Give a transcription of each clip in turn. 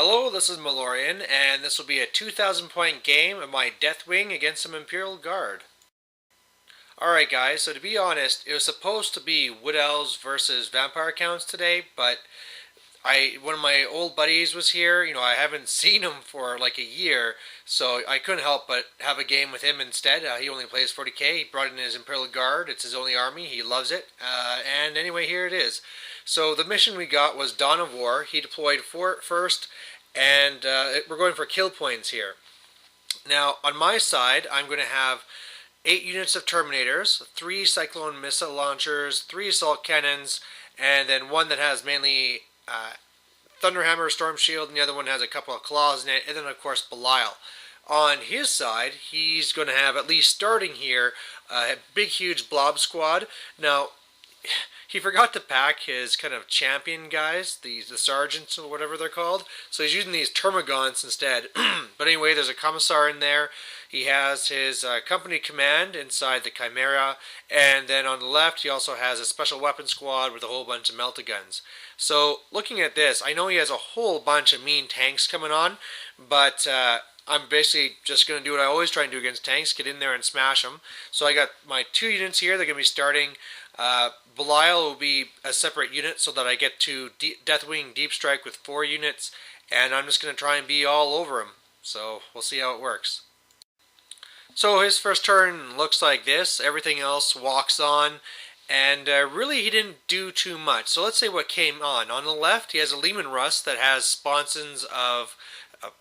Hello, this is Malorian, and this will be a 2,000 point game of my Deathwing against some Imperial Guard. Alright guys, so to be honest, it was supposed to be Wood Elves versus Vampire Counts today, but one of my old buddies was here. I haven't seen him for like a year, so I couldn't help but have a game with him instead. He only plays 40k. He brought in his Imperial Guard. It's his only army. He loves it. And anyway, here it is. So the mission we got was Dawn of War. He deployed first, and we're going for kill points here. Now, on my side, I'm going to have 8 units of Terminators, 3 Cyclone missile launchers, 3 assault cannons, and then one that has mainly Thunderhammer, Storm Shield, and the other one has a couple of claws in it, and then of course Belial. On his side, he's going to have, at least starting here, a big huge blob squad. Now, he forgot to pack his kind of champion guys, the sergeants or whatever they're called, so he's using these termagants instead. But anyway, there's a commissar in there. He has his company command inside the Chimera, and then on the left he also has a special weapon squad with a whole bunch of melta-guns. So looking at this, I know he has a whole bunch of mean tanks coming on, but I'm basically just going to do what I always try and do against tanks, get in there and smash them. So I got my 2 units here. They're going to be starting. Belial will be a separate unit so that I get to Deathwing Deep Strike with 4 units, and I'm just going to try and be all over him. So we'll see how it works. So his first turn looks like this. Everything else walks on, and really he didn't do too much. So let's say what came on. On the left, he has a Lehman Russ that has sponsons of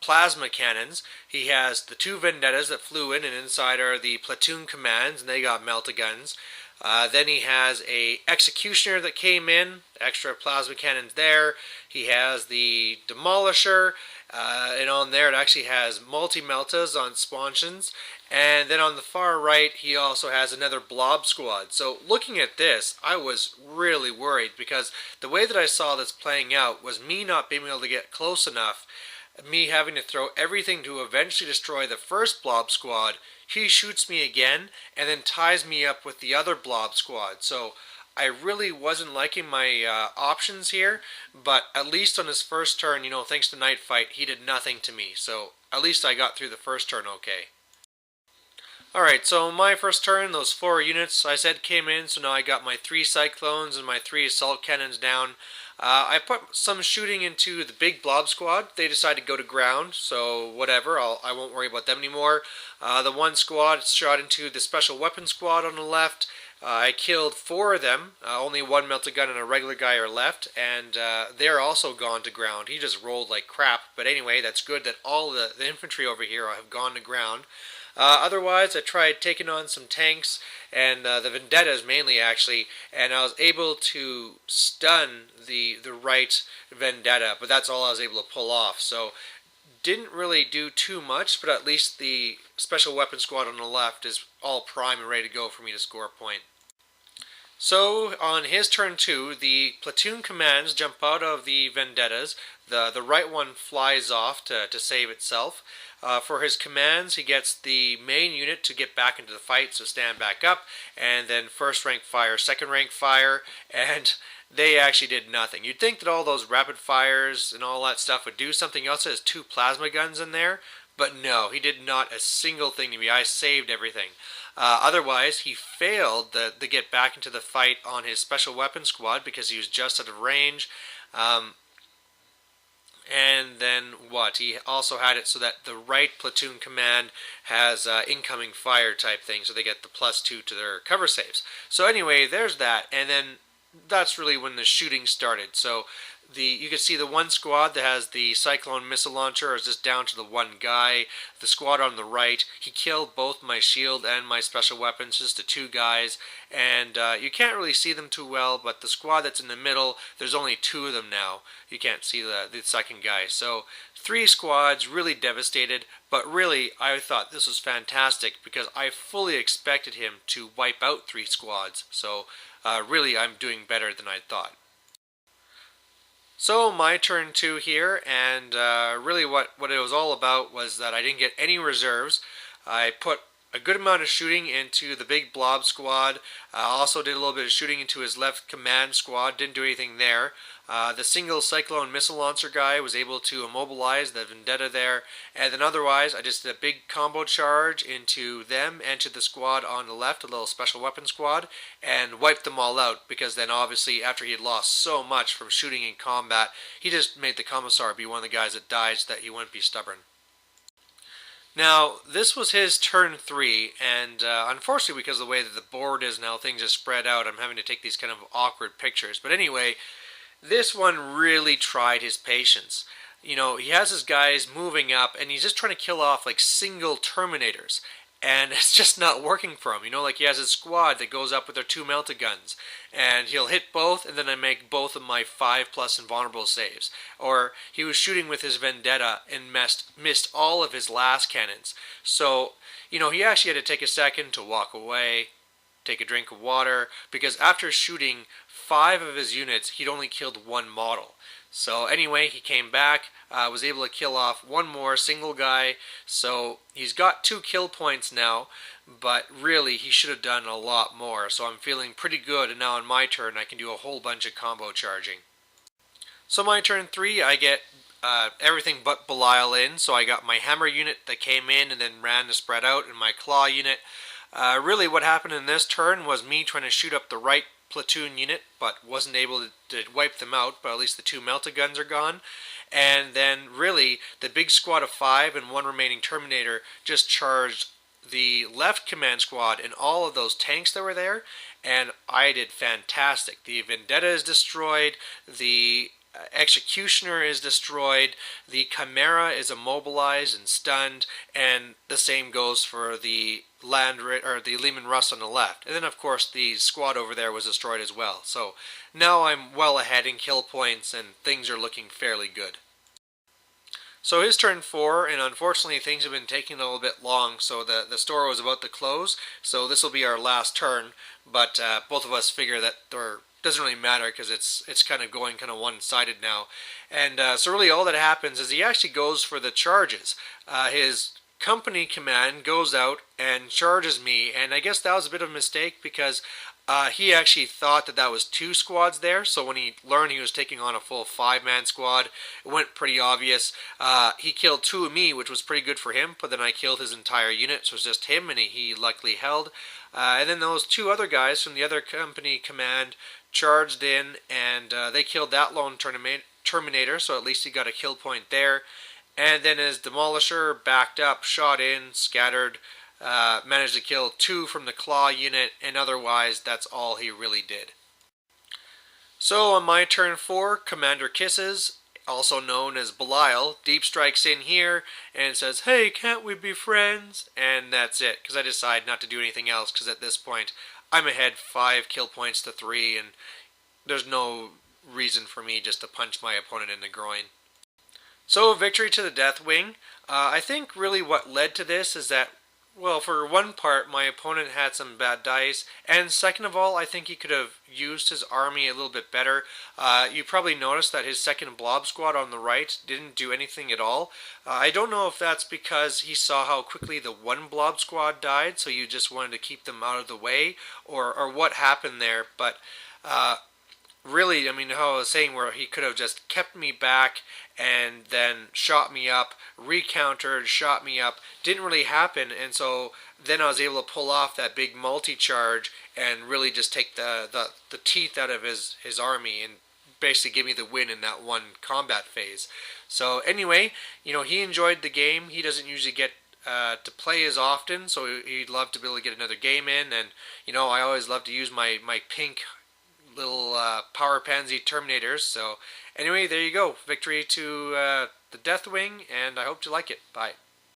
plasma cannons. He has the 2 Vendettas that flew in, and inside are the platoon commands, and they got melta-guns. Then he has a Executioner that came in, extra plasma cannons there. He has the Demolisher, and on there it actually has multi-meltas on sponsons. And then on the far right, he also has another blob squad. So looking at this, I was really worried because the way that I saw this playing out was me not being able to get close enough, me having to throw everything to eventually destroy the first blob squad. He shoots me again and then ties me up with the other blob squad. So I really wasn't liking my options here, but at least on his first turn, thanks to Night Fight, he did nothing to me. So at least I got through the first turn okay. Alright, so my first turn, those 4 units I said came in, so now I got my 3 Cyclones and my 3 Assault Cannons down. I put some shooting into the big blob squad. They decided to go to ground, so whatever, I won't worry about them anymore. The 1 squad shot into the special weapon squad on the left. I killed 4 of them. Only 1 melta-gun and a regular guy are left, and they're also gone to ground. He just rolled like crap, but anyway, that's good that all the infantry over here have gone to ground. Otherwise, I tried taking on some tanks and the Vendettas mainly actually, and I was able to stun the right Vendetta, but that's all I was able to pull off. So didn't really do too much, but at least the special weapon squad on the left is all prime and ready to go for me to score a point. So on his turn 2, the platoon commands jump out of the Vendettas. The right one flies off to save itself. For his commands, he gets the main unit to get back into the fight, so stand back up, and then first rank fire, second rank fire, and they actually did nothing. You'd think that all those rapid fires and all that stuff would do something else. There's 2 plasma guns in there, but no, he did not a single thing to me. I saved everything. Otherwise, he failed to get back into the fight on his special weapon squad because he was just out of range. And then what? He also had it so that the right platoon command has incoming fire type thing, so they get the +2 to their cover saves. So anyway, there's that, and then that's really when the shooting started. So you can see the 1 squad that has the Cyclone missile launcher is just down to the 1 guy. The squad on the right, he killed both my shield and my special weapons, just the 2 guys. And you can't really see them too well, but the squad that's in the middle, there's only 2 of them now. You can't see the second guy. So 3 squads, really devastated, but really I thought this was fantastic because I fully expected him to wipe out 3 squads. So really I'm doing better than I thought. So my turn 2 here, and really what it was all about was that I didn't get any reserves. I put a good amount of shooting into the big blob squad. Also did a little bit of shooting into his left command squad. Didn't do anything there. The single cyclone missile launcher guy was able to immobilize the Vendetta there. And then otherwise, I just did a big combo charge into them and to the squad on the left, a little special weapon squad, and wiped them all out. Because then obviously after he had lost so much from shooting in combat, he just made the Commissar be one of the guys that died so that he wouldn't be stubborn. Now, this was his turn 3, and unfortunately because of the way that the board is now, things are spread out, I'm having to take these kind of awkward pictures. But anyway, this one really tried his patience. You know, he has his guys moving up, and he's just trying to kill off like single terminators. And it's just not working for him. You know, like he has his squad that goes up with their 2 melta guns. And he'll hit both, and then I make both of my 5+ invulnerable saves. Or he was shooting with his Vendetta and missed all of his last cannons. So, you know, he actually had to take a second to walk away, take a drink of water, because after shooting 5 of his units, he'd only killed 1 model. So anyway, he came back, was able to kill off 1 more single guy, so he's got 2 kill points now, but really he should have done a lot more, so I'm feeling pretty good, and now on my turn I can do a whole bunch of combo charging. So my turn 3, I get everything but Belial in, so I got my hammer unit that came in and then ran to spread out, and my claw unit. Really what happened in this turn was me trying to shoot up the right platoon unit, but wasn't able to wipe them out, but at least the 2 melta guns are gone. And then really the big squad of 5 and 1 remaining Terminator just charged the left command squad and all of those tanks that were there, and I did fantastic. The Vendetta is destroyed, the Executioner is destroyed, the Chimera is immobilized and stunned, and the same goes for the the Lehman Russ on the left. And then of course the squad over there was destroyed as well. So now I'm well ahead in kill points and things are looking fairly good. So his turn 4, and unfortunately things have been taking a little bit long, so the store was about to close, so this will be our last turn, but both of us figure that doesn't really matter because it's kind of going kind of one-sided now. And so really all that happens is he actually goes for the charges. His company command goes out and charges me, and I guess that was a bit of a mistake because he actually thought that that was 2 squads there, so when he learned he was taking on a full 5-man squad, it went pretty obvious. He killed 2 of me, which was pretty good for him, but then I killed his entire unit, so it was just him, and he luckily held. And then those 2 other guys from the other company command charged in, and they killed that lone Terminator, so at least he got a kill point there. And then his Demolisher backed up, shot in, scattered, managed to kill 2 from the Claw unit, and otherwise that's all he really did. So on my turn 4, Commander Kisses, also known as Belial, deep strikes in here and says, "Hey, can't we be friends?" And that's it, because I decide not to do anything else, because at this point I'm ahead 5 kill points to 3, and there's no reason for me just to punch my opponent in the groin. So victory to the Deathwing. I think really what led to this is that, well, for one part, my opponent had some bad dice, and second of all, I think he could have used his army a little bit better. You probably noticed that his second blob squad on the right didn't do anything at all. I don't know if that's because he saw how quickly the 1 blob squad died, so you just wanted to keep them out of the way, or what happened there, but really, I mean, how I was saying, where he could have just kept me back and then shot me up, recountered, shot me up, didn't really happen, and so then I was able to pull off that big multi-charge and really just take the teeth out of his army and basically give me the win in that one combat phase. So anyway, you know, he enjoyed the game. He doesn't usually get to play as often, so he'd love to be able to get another game in, and you know, I always love to use my pink little power pansy Terminators. So anyway, there you go. Victory to the Deathwing, and I hope you like it. Bye.